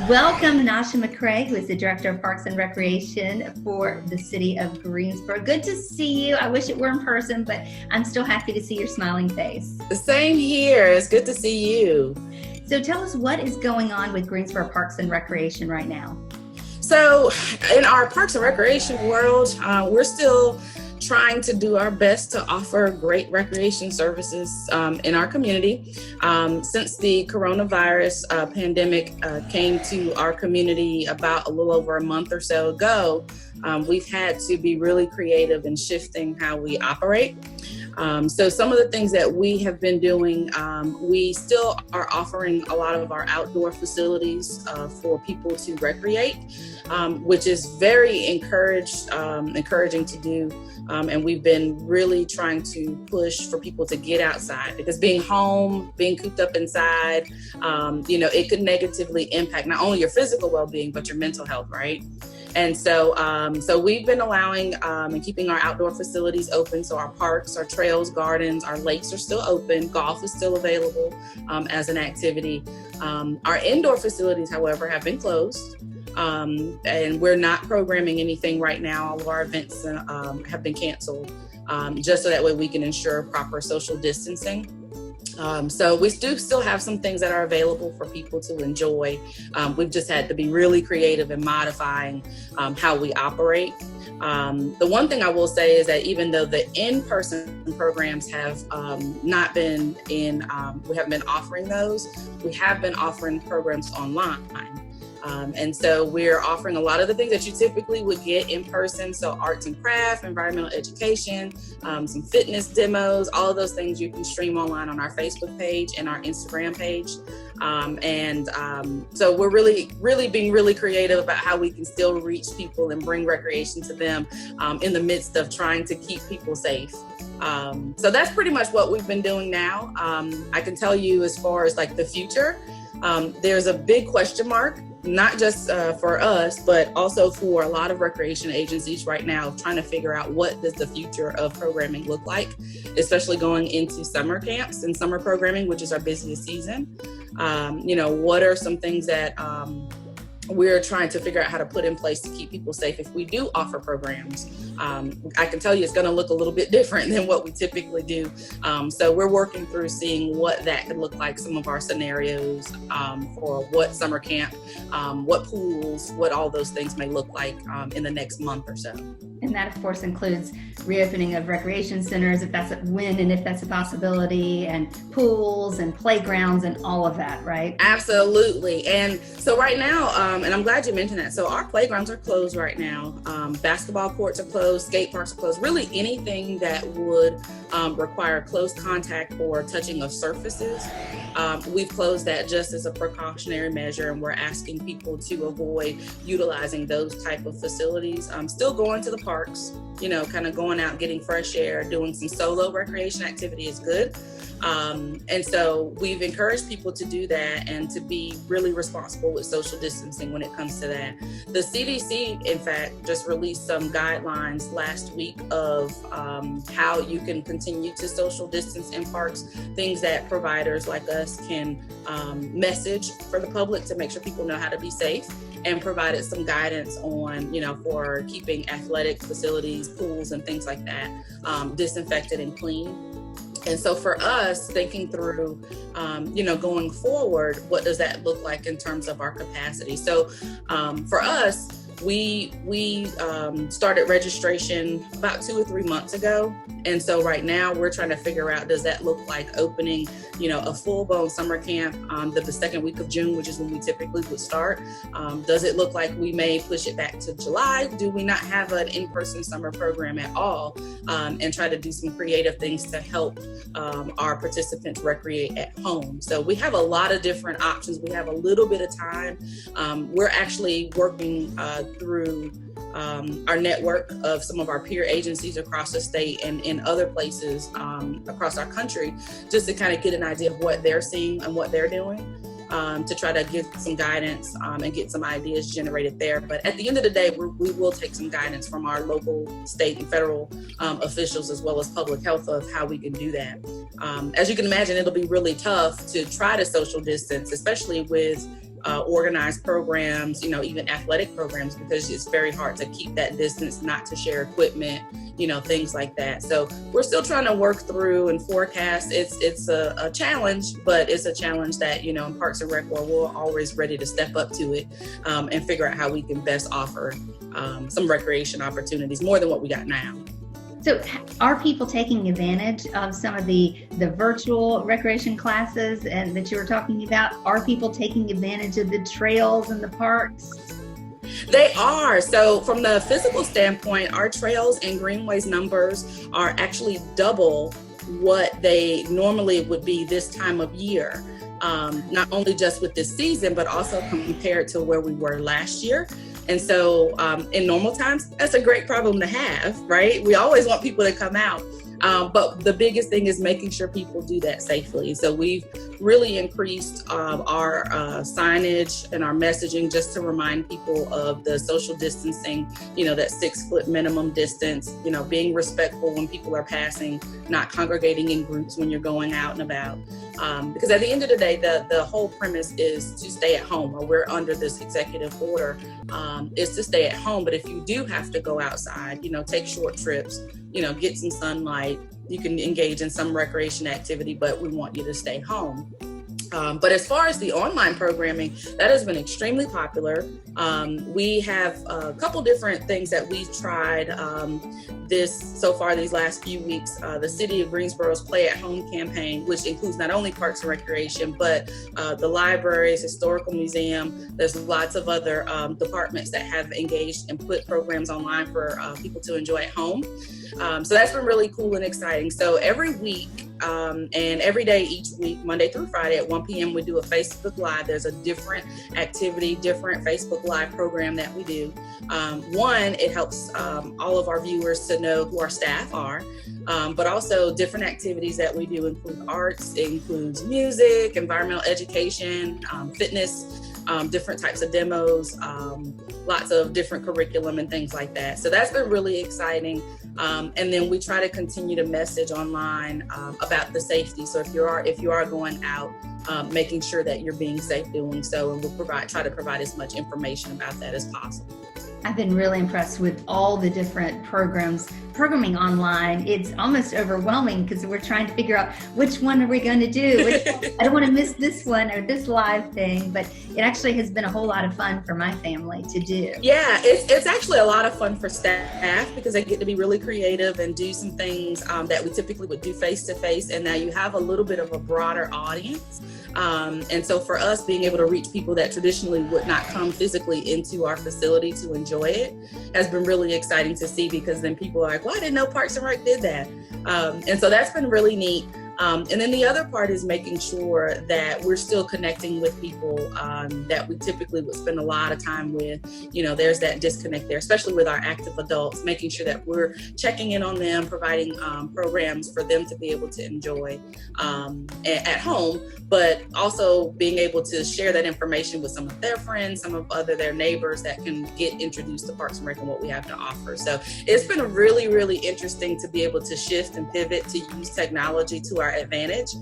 Welcome, Nasha McCrae, who is the Director of Parks and Recreation for the City of Greensboro. Good to see you. I wish it were in person, but I'm still happy to see your smiling face. The same here. It's good to see you. So tell us, what is going on with Greensboro Parks and Recreation right now? So in our Parks and Recreation world, we're still trying to do our best to offer great recreation services in our community. Since the coronavirus pandemic came to our community about a little over a month or so ago, we've had to be really creative in shifting how we operate. So some of the things that we have been doing, we still are offering a lot of our outdoor facilities for people to recreate, which is very encouraging to do. And we've been really trying to push for people to get outside, because being home, being cooped up inside, it could negatively impact not only your physical well-being, but your mental health, right? And so we've been allowing and keeping our outdoor facilities open. So our parks, our trails, gardens, our lakes are still open. Golf is still available as an activity. Our indoor facilities, however, have been closed. And we're not programming anything right now. All of our events have been canceled, just so that way we can ensure proper social distancing. So we do still have some things that are available for people to enjoy. We've just had to be really creative in modifying how we operate. The one thing I will say is that even though the in-person programs have not been we haven't been offering those, we have been offering programs online. And so we're offering a lot of the things that you typically would get in person. So arts and craft, environmental education, some fitness demos, all of those things you can stream online on our Facebook page and our Instagram page. So we're really being really creative about how we can still reach people and bring recreation to them in the midst of trying to keep people safe. So that's pretty much what we've been doing now. I can tell you, as far as like the future, there's a big question mark, not just for us, but also for a lot of recreation agencies right now, trying to figure out what does the future of programming look like, especially going into summer camps and summer programming, which is our busiest season. What are some things that we're trying to figure out how to put in place to keep people safe if we do offer programs. I can tell you it's going to look a little bit different than what we typically do. So we're working through seeing what that could look like, some of our scenarios for what summer camp, what pools, what all those things may look like in the next month or so. And that, of course, includes reopening of recreation centers, if that's a possibility, and pools and playgrounds and all of that, right? Absolutely. And so right now, and I'm glad you mentioned that. So our playgrounds are closed right now. Basketball courts are closed, skate parks are closed. Really anything that would require close contact or touching of surfaces. We've closed that just as a precautionary measure, and we're asking people to avoid utilizing those type of facilities. Still going to the parks, kind of going out, getting fresh air, doing some solo recreation activity is good. And so we've encouraged people to do that and to be really responsible with social distancing when it comes to that. The CDC, in fact, just released some guidelines last week of how you can continue to social distance in parks, things that providers like us can message for the public to make sure people know how to be safe, and provided some guidance on, for keeping athletic facilities, pools, and things like that disinfected and clean. And so for us, thinking through, going forward, what does that look like in terms of our capacity? So for us, we started registration about 2 or 3 months ago. And so right now we're trying to figure out, does that look like opening, a full-blown summer camp the second week of June, which is when we typically would start? Does it look like we may push it back to July? Do we not have an in-person summer program at all? And try to do some creative things to help our participants recreate at home. So we have a lot of different options. We have a little bit of time. We're actually working through our network of some of our peer agencies across the state and in other places across our country, just to kind of get an idea of what they're seeing and what they're doing, to try to give some guidance and get some ideas generated there. But at the end of the day, we will take some guidance from our local, state, and federal officials, as well as public health, of how we can do that. As you can imagine, it'll be really tough to try to social distance, especially with organize programs, even athletic programs, because it's very hard to keep that distance, not to share equipment, things like that. So we're still trying to work through and forecast. It's a challenge, but it's a challenge that, in Parks and Rec, we're always ready to step up to it and figure out how we can best offer some recreation opportunities more than what we got now. So are people taking advantage of some of the virtual recreation classes and that you were talking about? Are people taking advantage of the trails and the parks? They are. So from the physical standpoint, our trails and greenways numbers are actually double what they normally would be this time of year. Not only just with this season, but also compared to where we were last year. And so in normal times, that's a great problem to have, right? We always want people to come out. But the biggest thing is making sure people do that safely. So we've really increased our signage and our messaging just to remind people of the social distancing, that 6 foot minimum distance, being respectful when people are passing, not congregating in groups when you're going out and about. Because at the end of the day, the whole premise is to stay at home, or we're under this executive order, is to stay at home. But if you do have to go outside, take short trips, get some sunlight, you can engage in some recreation activity, but we want you to stay home. But as far as the online programming, that has been extremely popular. We have a couple different things that we've tried these last few weeks. The City of Greensboro's Play at Home campaign, which includes not only Parks and Recreation, but the libraries, historical museum. There's lots of other departments that have engaged and put programs online for people to enjoy at home. So that's been really cool and exciting. So every week and every day each week, Monday through Friday at 1 p.m., we do a Facebook Live. There's a different activity, different Facebook Live program that we do. One, it helps all of our viewers to know who our staff are, but also different activities that we do include arts, it includes music, environmental education, fitness, different types of demos, lots of different curriculum and things like that. So that's been really exciting. And then we try to continue to message online about the safety. So if you are going out, making sure that you're being safe doing so, and we'll try to provide as much information about that as possible. I've been really impressed with all the different programming online. It's almost overwhelming because we're trying to figure out which one are we going to do. I don't want to miss this one or this live thing, but it actually has been a whole lot of fun for my family to do. Yeah, it's actually a lot of fun for staff because they get to be really creative and do some things that we typically would do face-to-face, and now you have a little bit of a broader audience. And so for us, being able to reach people that traditionally would not come physically into our facility to enjoy it has been really exciting to see, because then people are like, well, I didn't know Parks and Rec did that. And so that's been really neat. And then the other part is making sure that we're still connecting with people that we typically would spend a lot of time with. There's that disconnect there, especially with our active adults, making sure that we're checking in on them, providing programs for them to be able to enjoy at home, but also being able to share that information with some of their friends, some of their neighbors that can get introduced to Parks and Rec and what we have to offer. So it's been really, really interesting to be able to shift and pivot to use technology to our advantage,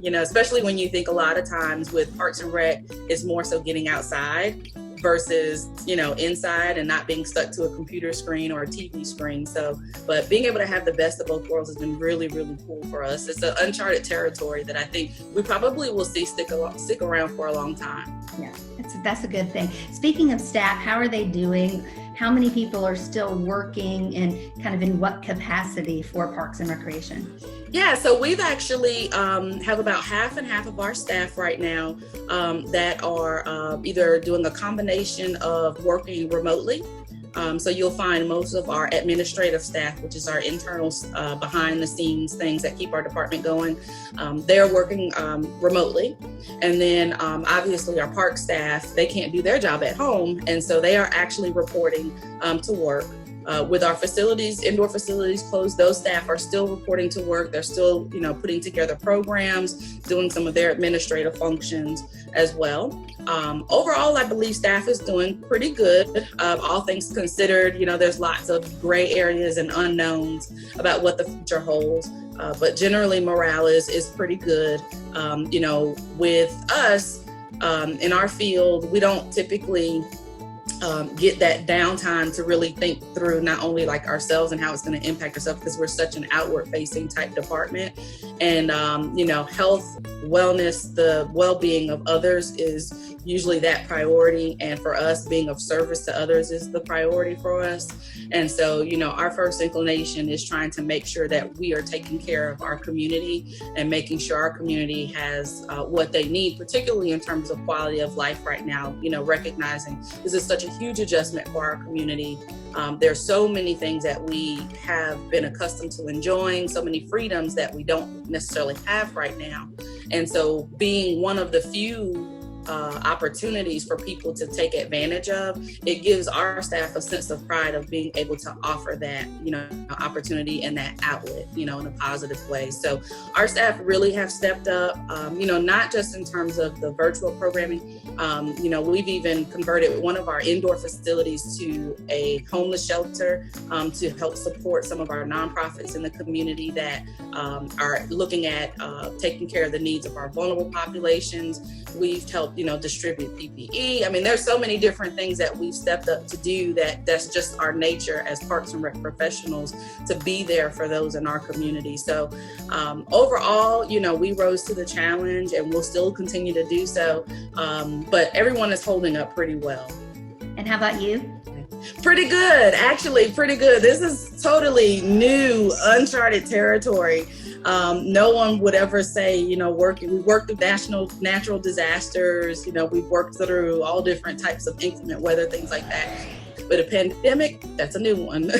especially when you think a lot of times with Parks and Rec, it's more so getting outside versus, inside and not being stuck to a computer screen or a TV screen. So, but being able to have the best of both worlds has been really, really cool for us. It's an uncharted territory that I think we probably will see stick around for a long time. Yeah, that's a good thing. Speaking of staff, how are they doing? How many people are still working and kind of in what capacity for Parks and Recreation? Yeah, so we've actually have about half and half of our staff right now that are either doing a combination of working remotely. So you'll find most of our administrative staff, which is our internal behind the scenes things that keep our department going, they're working remotely. And then obviously our park staff, they can't do their job at home. And so they are actually reporting to work. With our facilities, indoor facilities closed, those staff are still reporting to work. They're still, putting together programs, doing some of their administrative functions as well. Overall, I believe staff is doing pretty good. All things considered, there's lots of gray areas and unknowns about what the future holds. But generally morale is pretty good. With us, in our field, we don't typically get that downtime to really think through not only like ourselves and how it's going to impact ourselves, because we're such an outward facing type department. And, health, wellness, the well-being of others is usually that priority. And for us, being of service to others is the priority for us. And so, our first inclination is trying to make sure that we are taking care of our community and making sure our community has what they need, particularly in terms of quality of life right now, recognizing this is such a huge adjustment for our community. There's so many things that we have been accustomed to enjoying, so many freedoms that we don't necessarily have right now. And so being one of the few opportunities for people to take advantage of, it gives our staff a sense of pride of being able to offer that, opportunity and that outlet, in a positive way. So our staff really have stepped up, not just in terms of the virtual programming. We've even converted one of our indoor facilities to a homeless shelter to help support some of our nonprofits in the community that are looking at taking care of the needs of our vulnerable populations. We've helped, distribute PPE. I mean, there's so many different things that we've stepped up to do that's just our nature as Parks and Rec professionals, to be there for those in our community. So overall, we rose to the challenge and we'll still continue to do so. But everyone is holding up pretty well. And how about you? Pretty good, actually, pretty good. This is totally new, uncharted territory. No one would ever say, we worked with natural disasters, we've worked through all different types of inclement weather, things like that. But a pandemic, that's a new one.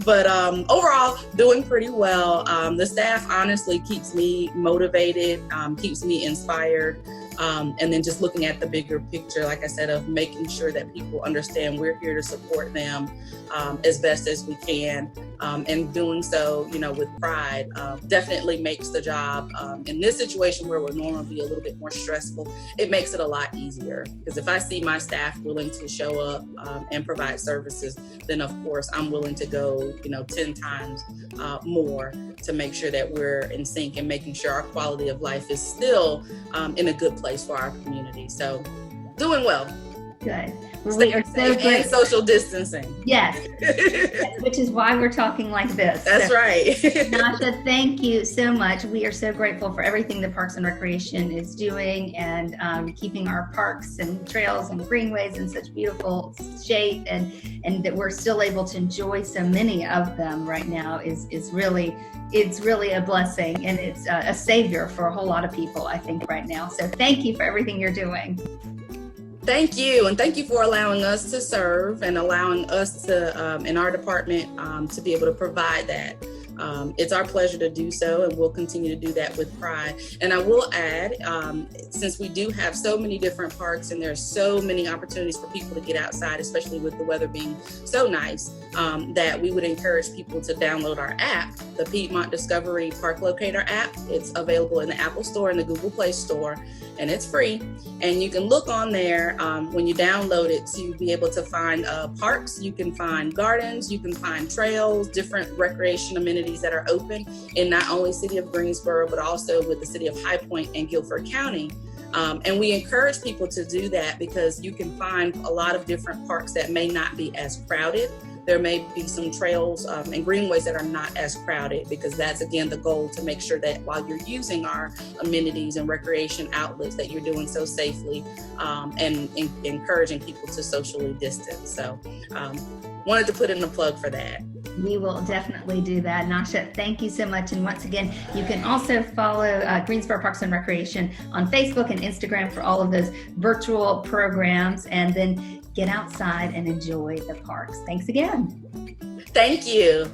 But overall, doing pretty well. The staff honestly keeps me motivated, keeps me inspired. And then just looking at the bigger picture, like I said, of making sure that people understand we're here to support them as best as we can. And doing so, with pride, definitely makes the job in this situation where it would normally be a little bit more stressful, it makes it a lot easier. Because if I see my staff willing to show up and provide services, then of course I'm willing to go, 10 times more to make sure that we're in sync and making sure our quality of life is still in a good place for our community. So doing well. Good. Well, we are so good. And social distancing. Yes. Which is why we're talking like this. That's right. Nasha, thank you so much. We are so grateful for everything that Parks and Recreation is doing and keeping our parks and trails and greenways in such beautiful shape, and that we're still able to enjoy so many of them right now is really, it's really a blessing, and it's a savior for a whole lot of people, I think, right now. So thank you for everything you're doing. Thank you. And thank you for allowing us to serve and allowing us to, in our department, to be able to provide that. It's our pleasure to do so, and we'll continue to do that with pride. And I will add, since we do have so many different parks and there's so many opportunities for people to get outside, especially with the weather being so nice, that we would encourage people to download our app, the Piedmont Discovery Park Locator app. It's available in the Apple Store and the Google Play Store, and it's free. And you can look on there when you download it to be able to find parks. You can find gardens, you can find trails, different recreation amenities that are open in not only city of Greensboro, but also with the city of High Point and Guilford County. And we encourage people to do that because you can find a lot of different parks that may not be as crowded. There may be some trails and greenways that are not as crowded, because that's, again, the goal, to make sure that while you're using our amenities and recreation outlets, that you're doing so safely and encouraging people to socially distance. So wanted to put in a plug for that. We will definitely do that. Nasha, thank you so much. And once again, you can also follow Greensboro Parks and Recreation on Facebook and Instagram for all of those virtual programs, and then get outside and enjoy the parks. Thanks again. Thank you.